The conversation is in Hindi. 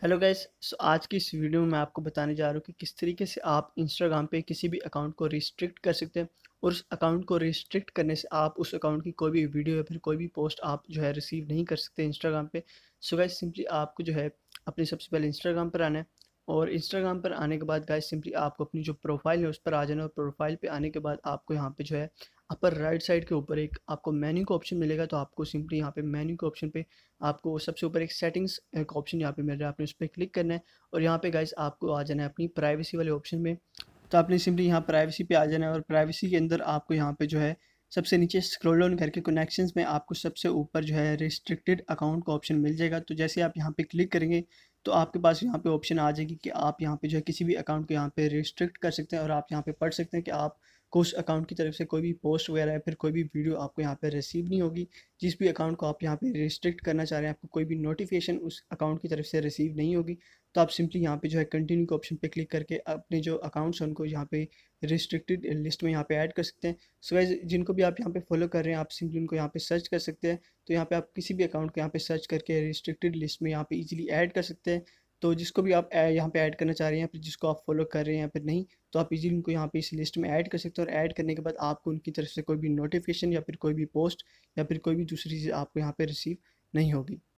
Hello guys. आज की इस वीडियो में मैं आपको बताने जा रहा हूँ कि किस तरीके से आप इंस्टाग्राम पे किसी भी अकाउंट को रिस्ट्रिक्ट कर सकते हैं और उस अकाउंट को रिस्ट्रिक्ट करने से आप उस अकाउंट की कोई भी वीडियो या फिर कोई भी पोस्ट आप जो है रिसीव नहीं कर सकते इंस्टाग्राम पे। सो गाइस सिंपली आपको जो है अपने सबसे पहले इंस्टाग्राम पर आना है और इंस्टाग्राम पर आने के बाद गाइस सिंपली आपको अपनी जो प्रोफाइल है उस पर आ जाना है और प्रोफाइल पे आने के बाद आपको यहाँ पे जो है अपर राइट साइड के ऊपर एक आपको मेन्यू का ऑप्शन मिलेगा। तो आपको सिंपली यहाँ पे मेन्यू के ऑप्शन पे आपको सबसे ऊपर एक सेटिंग्स का ऑप्शन यहाँ पे मिल रहा है, आपने उस पर क्लिक करना है और यहाँ पे गाइस आपको आ जाना है अपनी प्राइवेसी वाले ऑप्शन में। तो आपने सिंपली यहाँ प्राइवेसी पे आ जाना है और प्राइवेसी के अंदर आपको यहाँ पे जो है सबसे नीचे स्क्रॉल डाउन करके कनेक्शंस में आपको सबसे ऊपर जो है रिस्ट्रिक्टेड अकाउंट का ऑप्शन मिल जाएगा। तो जैसे आप यहाँ पे क्लिक करेंगे तो आपके पास यहाँ पे ऑप्शन आ जाएगी कि आप यहाँ पे जो है किसी भी अकाउंट को यहाँ पे रिस्ट्रिक्ट कर सकते हैं और आप यहाँ पे पढ़ सकते हैं कि आप को उस अकाउंट की तरफ से कोई भी पोस्ट वगैरह या फिर कोई भी वीडियो आपको यहाँ पे रिसीव नहीं होगी। जिस भी अकाउंट को आप यहाँ पे रिस्ट्रिक्ट करना चाह रहे हैं आपको कोई भी नोटिफिकेशन उस अकाउंट की तरफ से रिसीव नहीं होगी। तो आप सिंपली यहाँ पे जो है कंटिन्यू के ऑप्शन पे क्लिक करके अपने जो अकाउंट्स हैं उनको यहाँ पे रिस्ट्रिक्टेड लिस्ट में यहाँ पे ऐड कर सकते हैं। सो गाइस जिनको भी आप यहाँ पे फॉलो कर रहे हैं आप सिंपली उनको यहाँ पे सर्च कर सकते हैं। तो यहाँ पे आप किसी भी अकाउंट को यहाँ पे सर्च करके रिस्ट्रिक्टेड लिस्ट में यहाँ पे इजीली ऐड कर सकते हैं। तो जिसको भी आप यहाँ पे ऐड करना चाह रहे हैं फिर जिसको आप फॉलो कर रहे हैं या फिर नहीं, तो आप इजीली उनको यहाँ पे इस लिस्ट में ऐड कर सकते हैं और ऐड करने के बाद आपको उनकी तरफ से कोई भी नोटिफिकेशन या फिर कोई भी पोस्ट या फिर कोई भी दूसरी चीज़ आपको यहाँ पे रिसीव नहीं होगी।